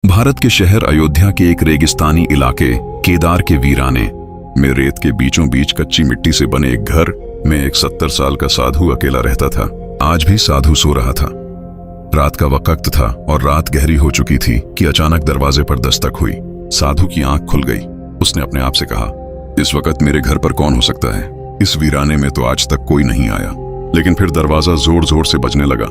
भारत के शहर अयोध्या के एक रेगिस्तानी इलाके केदार के वीराने में रेत के बीचों बीच कच्ची मिट्टी से बने एक घर में एक 70 साल का साधु अकेला रहता था। आज भी साधु सो रहा था। रात का वक्त था और रात गहरी हो चुकी थी कि अचानक दरवाजे पर दस्तक हुई। साधु की आंख खुल गई। उसने अपने आप से कहा, इस वक्त मेरे घर पर कौन हो सकता है? इस वीराने में तो आज तक कोई नहीं आया। लेकिन फिर दरवाजा जोर जोर से बजने लगा।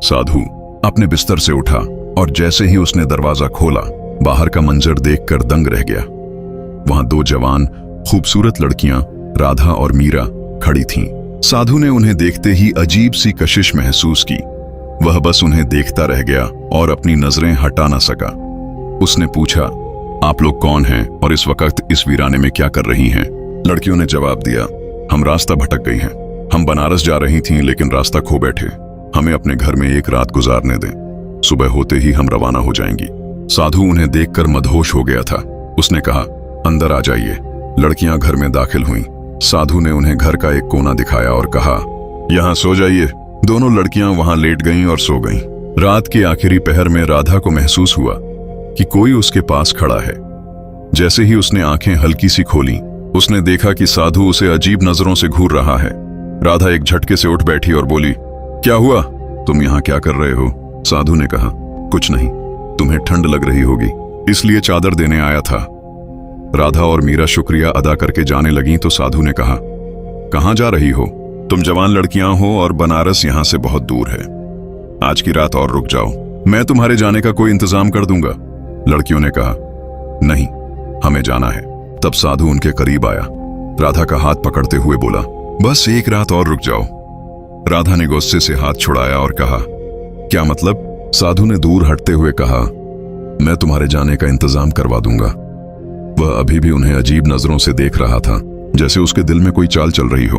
साधु अपने बिस्तर से उठा और जैसे ही उसने दरवाजा खोला, बाहर का मंजर देखकर दंग रह गया। वहां दो जवान खूबसूरत लड़कियां राधा और मीरा खड़ी थीं। साधु ने उन्हें देखते ही अजीब सी कशिश महसूस की। वह बस उन्हें देखता रह गया और अपनी नजरें हटा न सका। उसने पूछा, आप लोग कौन हैं और इस वक्त इस वीराने में क्या कर रही हैं? लड़कियों ने जवाब दिया, हम रास्ता भटक गई हैं। हम बनारस जा रही थीं लेकिन रास्ता खो बैठे। हमें अपने घर में एक रात गुजारने दें। सुबह होते ही हम रवाना हो जाएंगी। साधु उन्हें देखकर मदहोश हो गया था। उसने कहा, अंदर आ जाइए। लड़कियां घर में दाखिल हुईं। साधु ने उन्हें घर का एक कोना दिखाया और कहा, यहां सो जाइए। दोनों लड़कियां वहां लेट गईं और सो गईं। रात के आखिरी पहर में राधा को महसूस हुआ कि कोई उसके पास खड़ा है। जैसे ही उसने आंखें हल्की सी खोली, उसने देखा कि साधु उसे अजीब नजरों से घूर रहा है। राधा एक झटके से उठ बैठी और बोली, क्या हुआ? तुम यहाँ क्या कर रहे हो? साधु ने कहा, कुछ नहीं, तुम्हें ठंड लग रही होगी इसलिए चादर देने आया था। राधा और मीरा शुक्रिया अदा करके जाने लगी तो साधु ने कहा, कहां जा रही हो? तुम जवान लड़कियां हो और बनारस यहां से बहुत दूर है। आज की रात और रुक जाओ, मैं तुम्हारे जाने का कोई इंतजाम कर दूंगा। लड़कियों ने कहा, नहीं, हमें जाना है। तब साधु उनके करीब आया। राधा का हाथ पकड़ते हुए बोला, बस एक रात और रुक जाओ। राधा ने गुस्से से हाथ छुड़ाया और कहा, क्या मतलब? साधु ने दूर हटते हुए कहा, मैं तुम्हारे जाने का इंतजाम करवा दूंगा। वह अभी भी उन्हें अजीब नजरों से देख रहा था, जैसे उसके दिल में कोई चाल चल रही हो।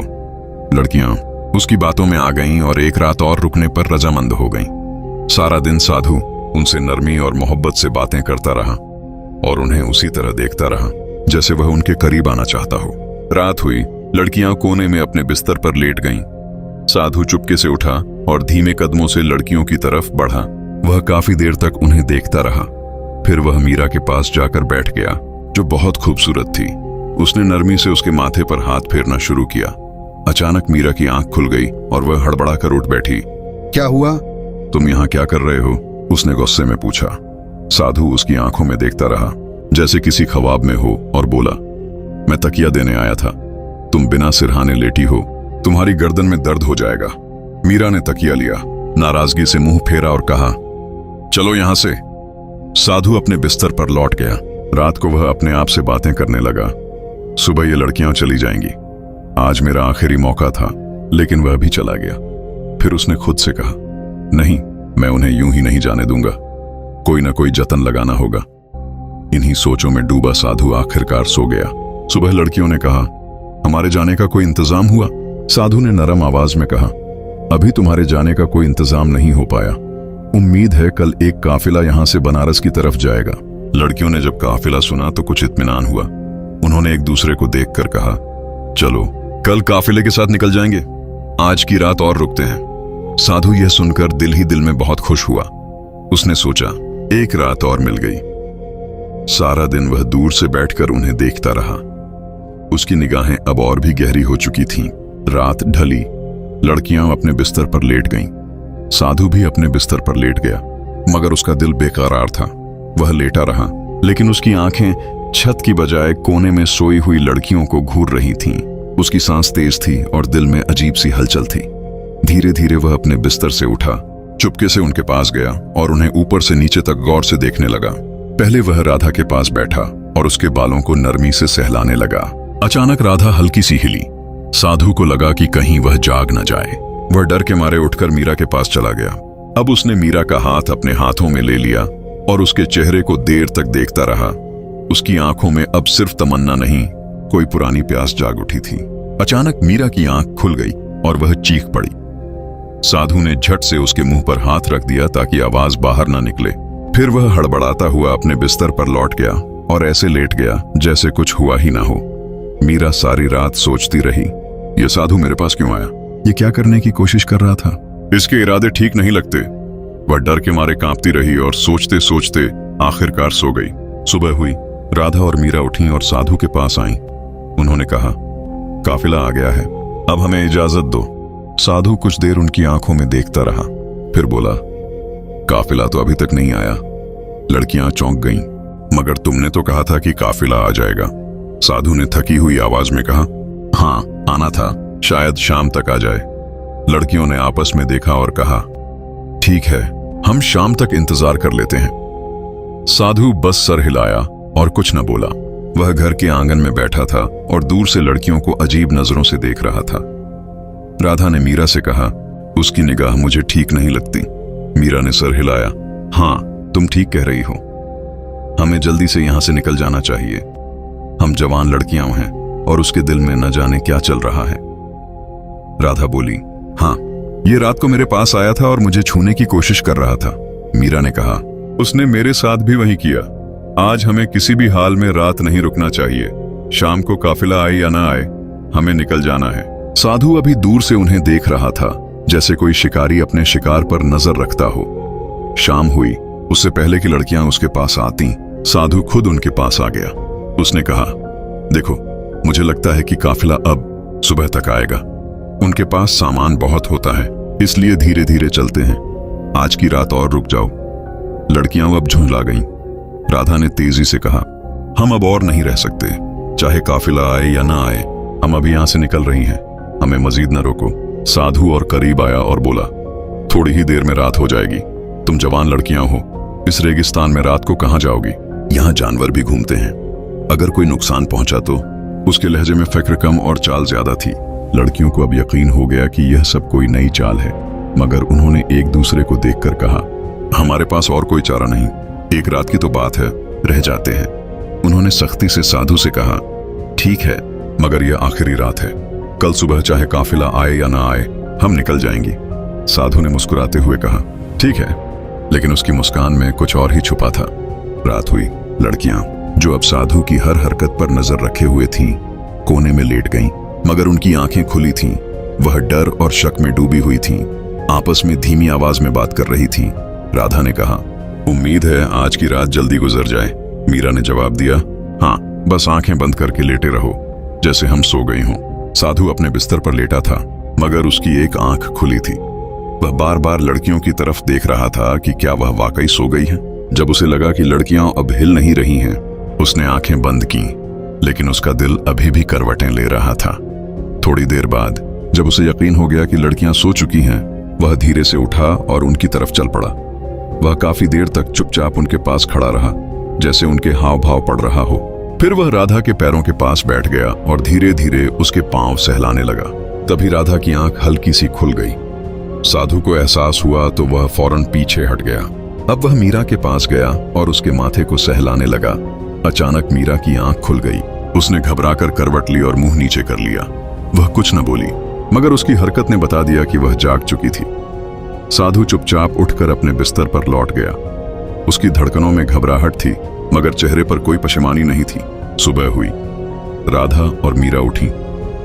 लड़कियां उसकी बातों में आ गईं और एक रात और रुकने पर रजामंद हो गईं। सारा दिन साधु उनसे नरमी और मोहब्बत से बातें करता रहा और उन्हें उसी तरह देखता रहा जैसे वह उनके करीब आना चाहता हो। रात हुई। लड़कियां कोने में अपने बिस्तर पर लेट गईं। साधु चुपके से उठा और धीमे कदमों से लड़कियों की तरफ बढ़ा। वह काफी देर तक उन्हें देखता रहा। फिर वह मीरा के पास जाकर बैठ गया, जो बहुत खूबसूरत थी। उसने नरमी से उसके माथे पर हाथ फेरना शुरू किया। अचानक मीरा की आंख खुल गई और वह हड़बड़ाकर उठ बैठी। क्या हुआ? तुम यहाँ क्या कर रहे हो? उसने गुस्से में पूछा। साधु उसकी आंखों में देखता रहा जैसे किसी ख्वाब में हो और बोला, मैं तकिया देने आया था। तुम बिना सिरहाने लेटी हो, तुम्हारी गर्दन में दर्द हो जाएगा। मीरा ने तकिया लिया, नाराजगी से मुंह फेरा और कहा, चलो यहां से। साधु अपने बिस्तर पर लौट गया। रात को वह अपने आप से बातें करने लगा। सुबह ये लड़कियां चली जाएंगी। आज मेरा आखिरी मौका था, लेकिन वह भी चला गया। फिर उसने खुद से कहा, नहीं, मैं उन्हें यूं ही नहीं जाने दूंगा। कोई ना कोई जतन लगाना होगा। इन्हीं सोचों में डूबा साधु आखिरकार सो गया। सुबह लड़कियों ने कहा, हमारे जाने का कोई इंतजाम हुआ? साधु ने नरम आवाज में कहा, अभी तुम्हारे जाने का कोई इंतजाम नहीं हो पाया। उम्मीद है कल एक काफिला यहां से बनारस की तरफ जाएगा। लड़कियों ने जब काफिला सुना तो कुछ इत्मीनान हुआ। उन्होंने एक दूसरे को देखकर कहा, चलो कल काफिले के साथ निकल जाएंगे। आज की रात और रुकते हैं। साधु यह सुनकर दिल ही दिल में बहुत खुश हुआ। उसने सोचा, एक रात और मिल गई। सारा दिन वह दूर से बैठकर उन्हें देखता रहा। उसकी निगाहें अब और भी गहरी हो चुकी थीं। रात ढली। लड़कियां अपने बिस्तर पर लेट गईं। साधु भी अपने बिस्तर पर लेट गया, मगर उसका दिल बेकरार था। वह लेटा रहा, लेकिन उसकी आंखें छत की बजाय कोने में सोई हुई लड़कियों को घूर रही थीं। उसकी सांस तेज थी और दिल में अजीब सी हलचल थी। धीरे धीरे वह अपने बिस्तर से उठा, चुपके से उनके पास गया और उन्हें ऊपर से नीचे तक गौर से देखने लगा। पहले वह राधा के पास बैठा और उसके बालों को नरमी से सहलाने लगा। अचानक राधा हल्की सी हिली। साधु को लगा कि कहीं वह जाग न जाए। वह डर के मारे उठकर मीरा के पास चला गया। अब उसने मीरा का हाथ अपने हाथों में ले लिया और उसके चेहरे को देर तक देखता रहा। उसकी आंखों में अब सिर्फ तमन्ना नहीं, कोई पुरानी प्यास जाग उठी थी। अचानक मीरा की आंख खुल गई और वह चीख पड़ी। साधु ने झट से उसके मुंह पर हाथ रख दिया ताकि आवाज बाहर ना निकले। फिर वह हड़बड़ाता हुआ अपने बिस्तर पर लौट गया और ऐसे लेट गया जैसे कुछ हुआ ही ना हो। मीरा सारी रात सोचती रही, यह साधु मेरे पास क्यों आया? ये क्या करने की कोशिश कर रहा था? इसके इरादे ठीक नहीं लगते। वह डर के मारे कांपती रही और सोचते सोचते आखिरकार सो गई। सुबह हुई, राधा और मीरा उठी और साधु के पास आईं। उन्होंने कहा, काफिला आ गया है, अब हमें इजाजत दो। साधु कुछ देर उनकी आंखों में देखता रहा, फिर बोला, काफिला तो अभी तक नहीं आया। लड़कियां चौंक गईं, मगर तुमने तो कहा था कि काफिला आ जाएगा। साधु ने थकी हुई आवाज में कहा, हाँ आना था, शायद शाम तक आ जाए। लड़कियों ने आपस में देखा और कहा, ठीक है, हम शाम तक इंतजार कर लेते हैं। साधु बस सर हिलाया और कुछ न बोला। वह घर के आंगन में बैठा था और दूर से लड़कियों को अजीब नजरों से देख रहा था। राधा ने मीरा से कहा, उसकी निगाह मुझे ठीक नहीं लगती। मीरा ने सर हिलाया, हाँ तुम ठीक कह रही हो, हमें जल्दी से यहां से निकल जाना चाहिए। हम जवान लड़कियां हैं और उसके दिल में न जाने क्या चल रहा है। राधा बोली, हाँ ये रात को मेरे पास आया था और मुझे छूने की कोशिश कर रहा था। मीरा ने कहा, उसने मेरे साथ भी वही किया। आज हमें किसी भी हाल में रात नहीं रुकना चाहिए। शाम को काफिला आए या ना आए, हमें निकल जाना है। साधु अभी दूर से उन्हें देख रहा था, जैसे कोई शिकारी अपने शिकार पर नजर रखता हो। शाम हुई, उससे पहले कि लड़कियां उसके पास आती, साधु खुद उनके पास आ गया। उसने कहा, देखो मुझे लगता है कि काफिला अब सुबह तक आएगा। उनके पास सामान बहुत होता है, इसलिए धीरे धीरे चलते हैं। आज की रात और रुक जाओ। लड़कियां अब झुंझला गईं। राधा ने तेजी से कहा, हम अब और नहीं रह सकते, चाहे काफिला आए या ना आए, हम अभी यहां से निकल रही हैं, हमें मजीद न रोको। साधु और करीब आया और बोला, थोड़ी ही देर में रात हो जाएगी, तुम जवान लड़कियां हो, इस रेगिस्तान में रात को कहां जाओगी? यहाँ जानवर भी घूमते हैं, अगर कोई नुकसान पहुंचा तो? उसके लहजे में फिक्र कम और चाल ज्यादा थी। लड़कियों को अब यकीन हो गया कि यह सब कोई नई चाल है, मगर उन्होंने एक दूसरे को देखकर कहा, हमारे पास और कोई चारा नहीं, एक रात की तो बात है, रह जाते हैं। उन्होंने सख्ती से साधु से कहा, ठीक है, मगर यह आखिरी रात है, कल सुबह चाहे काफिला आए या ना आए, हम निकल जाएंगे। साधु ने मुस्कुराते हुए कहा, ठीक है, लेकिन उसकी मुस्कान में कुछ और ही छुपा था। रात हुई। लड़कियां, जो अब साधु की हर हरकत पर नजर रखे हुए थीं, कोने में लेट गईं, मगर उनकी आंखें खुली थीं। वह डर और शक में डूबी हुई थीं, आपस में धीमी आवाज में बात कर रही थीं। राधा ने कहा, उम्मीद है आज की रात जल्दी गुजर जाए। मीरा ने जवाब दिया, हाँ, बस आंखें बंद करके लेटे रहो, जैसे हम सो गई हों। साधु अपने बिस्तर पर लेटा था, मगर उसकी एक आंख खुली थी। वह बार बार लड़कियों की तरफ देख रहा था कि क्या वह वाकई सो गई है। जब उसे लगा कि लड़कियां अब हिल नहीं रही हैं, उसने आंखें बंद की, लेकिन उसका दिल अभी भी करवटें ले रहा था। थोड़ी देर बाद जब उसे यकीन हो गया कि लड़कियां सो चुकी हैं, वह धीरे से उठा और उनकी तरफ चल पड़ा। वह काफी देर तक चुपचाप उनके पास खड़ा रहा, जैसे उनके हाव भाव पड़ रहा हो। फिर वह राधा के पैरों के पास बैठ गया और धीरे धीरे उसके पांव सहलाने लगा। तभी राधा की आंख हल्की सी खुल गई। साधु को एहसास हुआ तो वह फौरन पीछे हट गया। अब वह मीरा के पास गया और उसके माथे को सहलाने लगा। अचानक मीरा की आंख खुल गई। उसने घबराकर करवट ली और मुंह नीचे कर लिया। वह कुछ न बोली, मगर उसकी हरकत ने बता दिया कि वह जाग चुकी थी। साधु चुपचाप उठकर अपने बिस्तर पर लौट गया। उसकी धड़कनों में घबराहट थी, मगर चेहरे पर कोई पशेमानी नहीं थी। सुबह हुई। राधा और मीरा उठी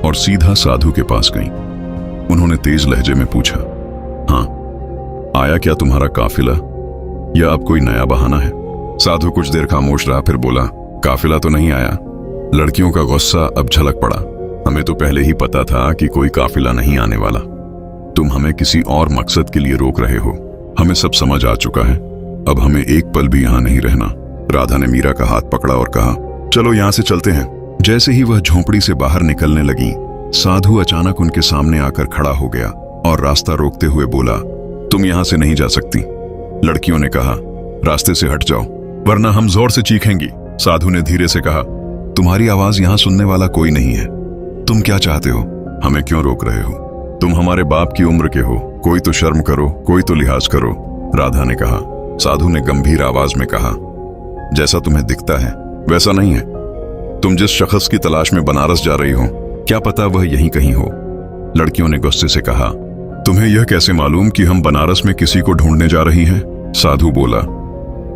और सीधा साधु के पास गईं। उन्होंने तेज लहजे में पूछा, हाँ, आया क्या तुम्हारा काफिला, या अब कोई नया बहाना है? साधु कुछ देर खामोश रहा, फिर बोला, काफिला तो नहीं आया। लड़कियों का गुस्सा अब झलक पड़ा। हमें तो पहले ही पता था कि कोई काफिला नहीं आने वाला। तुम हमें किसी और मकसद के लिए रोक रहे हो। हमें सब समझ आ चुका है, अब हमें एक पल भी यहाँ नहीं रहना। राधा ने मीरा का हाथ पकड़ा और कहा, चलो यहाँ से चलते हैं। जैसे ही वह झोंपड़ी से बाहर निकलने लगी, साधु अचानक उनके सामने आकर खड़ा हो गया और रास्ता रोकते हुए बोला, तुम यहाँ से नहीं जा सकती। लड़कियों ने कहा, रास्ते से हट जाओ, वरना हम जोर से चीखेंगी। साधु ने धीरे से कहा, तुम्हारी आवाज यहाँ सुनने वाला कोई नहीं है। तुम क्या चाहते हो? हमें क्यों रोक रहे हो? तुम हमारे बाप की उम्र के हो, कोई तो शर्म करो, कोई तो लिहाज करो। राधा ने कहा। साधु ने गंभीर आवाज में कहा, जैसा तुम्हें दिखता है वैसा नहीं है। तुम जिस शख्स की तलाश में बनारस जा रही हो, क्या पता वह यहीं कहीं हो। लड़कियों ने गुस्से से कहा, तुम्हें यह कैसे मालूम कि हम बनारस में किसी को ढूंढने जा रही हैं? साधु बोला,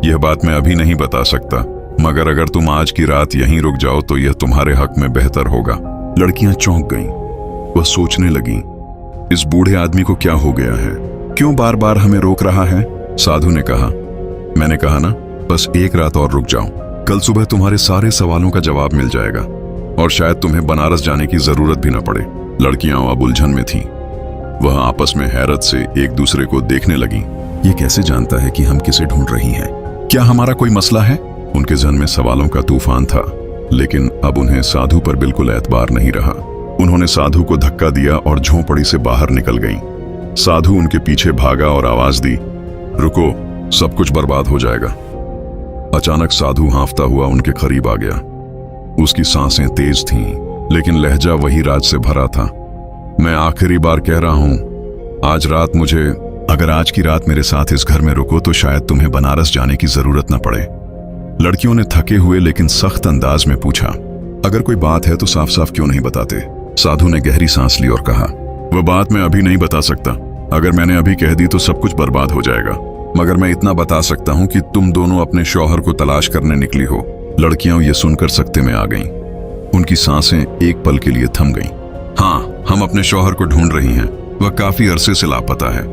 यह बात मैं अभी नहीं बता सकता, मगर अगर तुम आज की रात यहीं रुक जाओ तो यह तुम्हारे हक में बेहतर होगा। लड़कियां चौंक गईं। वह सोचने लगीं, इस बूढ़े आदमी को क्या हो गया है, क्यों बार बार हमें रोक रहा है? साधु ने कहा, मैंने कहा ना, बस एक रात और रुक जाओ, कल सुबह तुम्हारे सारे सवालों का जवाब मिल जाएगा और शायद तुम्हें बनारस जाने की जरूरत भी न पड़े। लड़कियां अब उलझन में थीं। वह आपस में हैरत से एक दूसरे को देखने लगीं। ये कैसे जानता है कि हम किसे ढूंढ रही हैं? क्या हमारा कोई मसला है? उनके जहन में सवालों का तूफान था, लेकिन अब उन्हें साधु पर बिल्कुल एतबार नहीं रहा। उन्होंने साधु को धक्का दिया और झोंपड़ी से बाहर निकल गईं। साधु उनके पीछे भागा और आवाज दी, रुको, सब कुछ बर्बाद हो जाएगा। अचानक साधु हांफता हुआ उनके करीब आ गया। उसकी सांसें तेज थीं, लेकिन लहजा वही राज से भरा था। मैं आखिरी बार कह रहा हूं, आज रात मुझे, अगर आज की रात मेरे साथ इस घर में रुको तो शायद तुम्हें बनारस जाने की जरूरत न पड़े। लड़कियों ने थके हुए लेकिन सख्त अंदाज में पूछा, अगर कोई बात है तो साफ साफ क्यों नहीं बताते? साधु ने गहरी सांस ली और कहा, वह बात मैं अभी नहीं बता सकता। अगर मैंने अभी कह दी तो सब कुछ बर्बाद हो जाएगा, मगर मैं इतना बता सकता हूं कि तुम दोनों अपने शौहर को तलाश करने निकली हो। लड़कियां ये सुनकर सकते में आ गईं। उनकी सांसें एक पल के लिए थम गईं। हाँ, हम अपने शौहर को ढूंढ रही हैं। वह काफी अरसे से लापता है।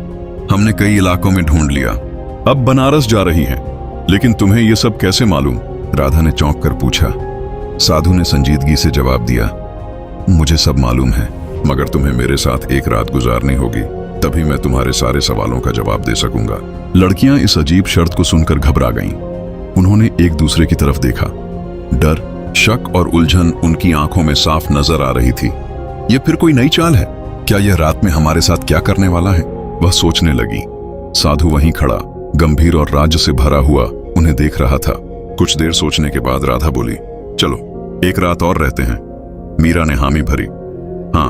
हमने कई इलाकों में ढूंढ लिया, अब बनारस जा रही हैं। लेकिन तुम्हें यह सब कैसे मालूम? राधा ने चौंक कर पूछा। साधु ने संजीदगी से जवाब दिया, मुझे सब मालूम है, मगर तुम्हें मेरे साथ एक रात गुजारनी होगी, तभी मैं तुम्हारे सारे सवालों का जवाब दे सकूंगा। लड़कियां इस अजीब शर्त को सुनकर घबरा गईं। उन्होंने एक दूसरे की तरफ देखा। डर, शक और उलझन उनकी आंखों में साफ नजर आ रही थी। यह फिर कोई नई चाल है? क्या यह रात में हमारे साथ क्या करने वाला है? वह सोचने लगी। साधु वहीं खड़ा, गंभीर और राज से भरा हुआ, उन्हें देख रहा था। कुछ देर सोचने के बाद राधा बोली, चलो एक रात और रहते हैं। मीरा ने हामी भरी। हाँ,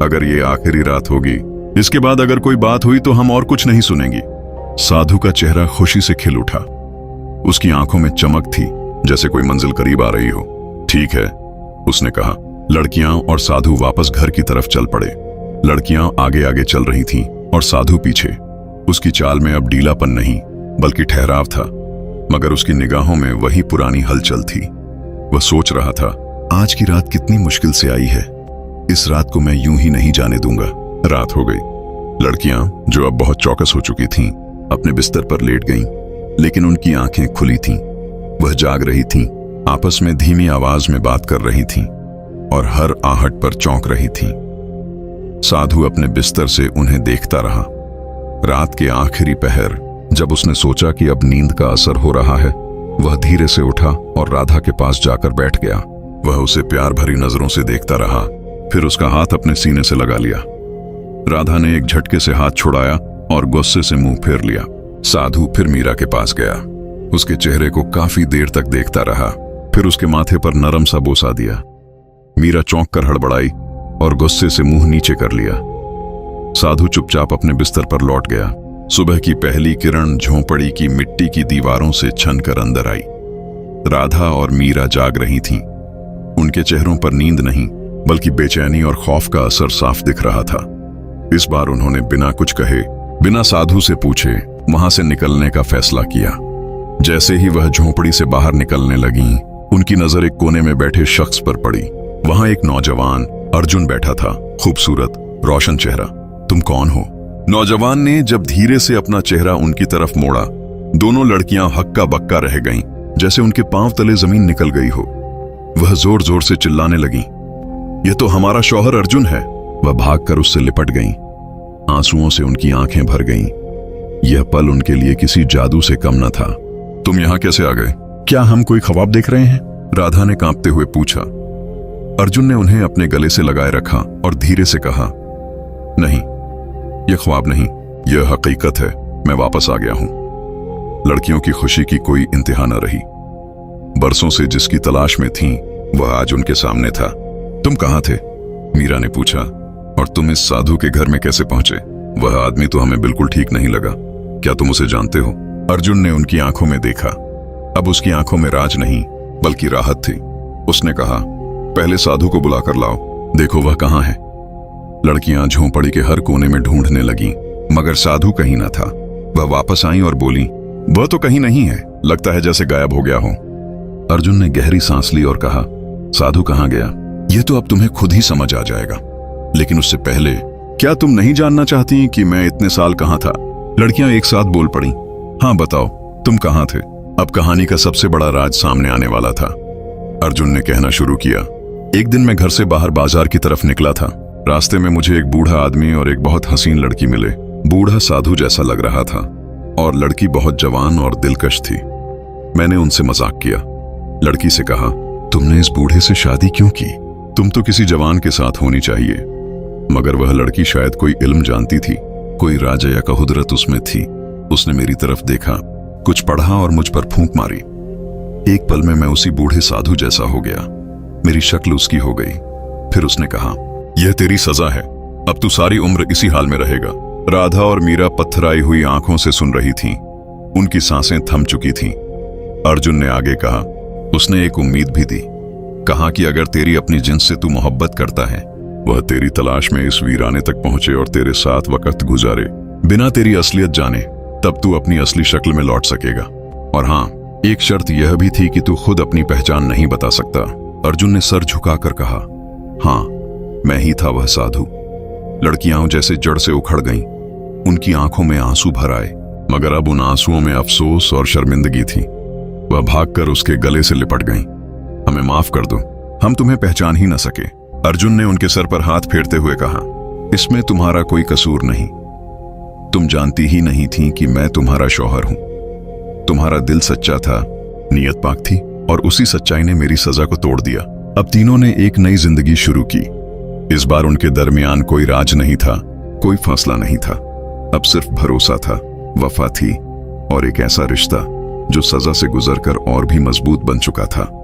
अगर ये आखिरी रात होगी, इसके बाद अगर कोई बात हुई तो हम और कुछ नहीं सुनेंगी। साधु का चेहरा खुशी से खिल उठा। उसकी आंखों में चमक थी, जैसे कोई मंजिल करीब आ रही हो। ठीक है, उसने कहा। लड़कियां और साधु वापस घर की तरफ चल पड़े। लड़कियां आगे आगे चल रही थीं और साधु पीछे। उसकी चाल में अब ढीलापन नहीं, बल्कि ठहराव था, मगर उसकी निगाहों में वही पुरानी हलचल थी। वह सोच रहा था, आज की रात कितनी मुश्किल से आई है। इस रात को मैं यूं ही नहीं जाने दूंगा। रात हो गई। लड़कियां, जो अब बहुत चौकस हो चुकी थीं, अपने बिस्तर पर लेट गईं, लेकिन उनकी आंखें खुली थीं। वह जाग रही थीं, आपस में धीमी आवाज में बात कर रही थीं और हर आहट पर चौंक रही थीं। साधु अपने बिस्तर से उन्हें देखता रहा। रात के आखिरी पहर, जब उसने सोचा कि अब नींद का असर हो रहा है, वह धीरे से उठा और राधा के पास जाकर बैठ गया। वह उसे प्यार भरी नजरों से देखता रहा, फिर उसका हाथ अपने सीने से लगा लिया। राधा ने एक झटके से हाथ छुड़ाया और गुस्से से मुंह फेर लिया। साधु फिर मीरा के पास गया। उसके चेहरे को काफी देर तक देखता रहा, फिर उसके माथे पर नरम सा बोसा दिया। मीरा चौंक कर हड़बड़ाई और गुस्से से मुंह नीचे कर लिया। साधु चुपचाप अपने बिस्तर पर लौट गया। सुबह की पहली किरण झोंपड़ी की मिट्टी की दीवारों से छनकर अंदर आई। राधा और मीरा जाग रही थीं। उनके चेहरों पर नींद नहीं, बल्कि बेचैनी और खौफ का असर साफ दिख रहा था। इस बार उन्होंने बिना कुछ कहे, बिना साधु से पूछे, वहां से निकलने का फैसला किया। जैसे ही वह झोंपड़ी से बाहर निकलने लगीं, उनकी नजर एक कोने में बैठे शख्स पर पड़ी। वहां एक नौजवान अर्जुन बैठा था, खूबसूरत, रोशन चेहरा। तुम कौन हो? नौजवान ने जब धीरे से अपना चेहरा उनकी तरफ मोड़ा, दोनों लड़कियां हक्का बक्का रह गईं, जैसे उनके पांव तले जमीन निकल गई हो। वह जोर जोर से चिल्लाने लगीं, यह तो हमारा शौहर अर्जुन है। वह भागकर उससे लिपट गईं। आंसुओं से उनकी आंखें भर गईं। यह पल उनके लिए किसी जादू से कम न था। तुम यहां कैसे आ गए? क्या हम कोई ख्वाब देख रहे हैं? राधा ने कांपते हुए पूछा। अर्जुन ने उन्हें अपने गले से लगाए रखा और धीरे से कहा, नहीं, यह ख्वाब नहीं, यह हकीकत है। मैं वापस आ गया हूं। लड़कियों की खुशी की कोई इंतहा न रही। बरसों से जिसकी तलाश में थीं, वह आज उनके सामने था। तुम कहां थे? मीरा ने पूछा। और तुम इस साधु के घर में कैसे पहुंचे? वह आदमी तो हमें बिल्कुल ठीक नहीं लगा। क्या तुम उसे जानते हो? अर्जुन ने उनकी आंखों में देखा। अब उसकी आंखों में राज नहीं, बल्कि राहत थी। उसने कहा, पहले साधु को बुलाकर लाओ, देखो वह कहां है। लड़कियां झोंपड़ी के हर कोने में ढूंढने लगीं, मगर साधु कहीं न था। वह वापस आई और बोली, वह तो कहीं नहीं है, लगता है जैसे गायब हो गया हो। अर्जुन ने गहरी सांस ली और कहा, साधु कहां गया? यह तो अब तुम्हें खुद ही समझ आ जाएगा, लेकिन उससे पहले क्या तुम नहीं जानना चाहती कि मैं इतने साल कहां था? लड़कियां एक साथ बोल पड़ी, हाँ बताओ, तुम कहां थे? अब कहानी का सबसे बड़ा राज सामने आने वाला था। अर्जुन ने कहना शुरू किया। एक दिन मैं घर से बाहर बाजार की तरफ निकला था। रास्ते में मुझे एक बूढ़ा आदमी और एक बहुत हसीन लड़की मिले। बूढ़ा साधु जैसा लग रहा था और लड़की बहुत जवान और दिलकश थी। मैंने उनसे मजाक किया। लड़की से कहा, तुमने इस बूढ़े से शादी क्यों की? तुम तो किसी जवान के साथ होनी चाहिए। मगर वह लड़की शायद कोई इल्म जानती थी, कोई राजा का कुदरत उसमें थी। उसने मेरी तरफ देखा, कुछ पढ़ा और मुझ पर फूंक मारी। एक पल में मैं उसी बूढ़े साधु जैसा हो गया। मेरी शक्ल उसकी हो गई। फिर उसने कहा, यह तेरी सजा है, अब तू सारी उम्र इसी हाल में रहेगा। राधा और मीरा पत्थराई हुई आंखों से सुन रही थीं। उनकी सांसें थम चुकी थीं। अर्जुन ने आगे कहा, उसने एक उम्मीद भी दी। कहा कि अगर तेरी अपनी जिन्स से तू मोहब्बत करता है, वह तेरी तलाश में इस वीराने तक पहुंचे और तेरे साथ वक्त गुजारे, बिना तेरी असलियत जाने, तब तू अपनी असली शक्ल में लौट सकेगा। और हाँ, एक शर्त यह भी थी कि तू खुद अपनी पहचान नहीं बता सकता। अर्जुन ने सर झुकाकर कहा, हाँ, मैं ही था वह साधु। लड़कियां जैसे जड़ से उखड़ गईं। उनकी आंखों में आंसू भर आए, मगर अब उन आंसुओं में अफसोस और शर्मिंदगी थी। वह भागकर उसके गले से लिपट गईं। हमें माफ कर दो, हम तुम्हें पहचान ही न सके। अर्जुन ने उनके सर पर हाथ फेरते हुए कहा, इसमें तुम्हारा कोई कसूर नहीं। तुम जानती ही नहीं थी कि मैं तुम्हारा शौहर हूं। तुम्हारा दिल सच्चा था, नीयत पाक थी, और उसी सच्चाई ने मेरी सजा को तोड़ दिया। अब तीनों ने एक नई जिंदगी शुरू की। इस बार उनके दरमियान कोई राज नहीं था, कोई फासला नहीं था। अब सिर्फ भरोसा था, वफा थी और एक ऐसा रिश्ता जो सजा से गुजरकर और भी मजबूत बन चुका था।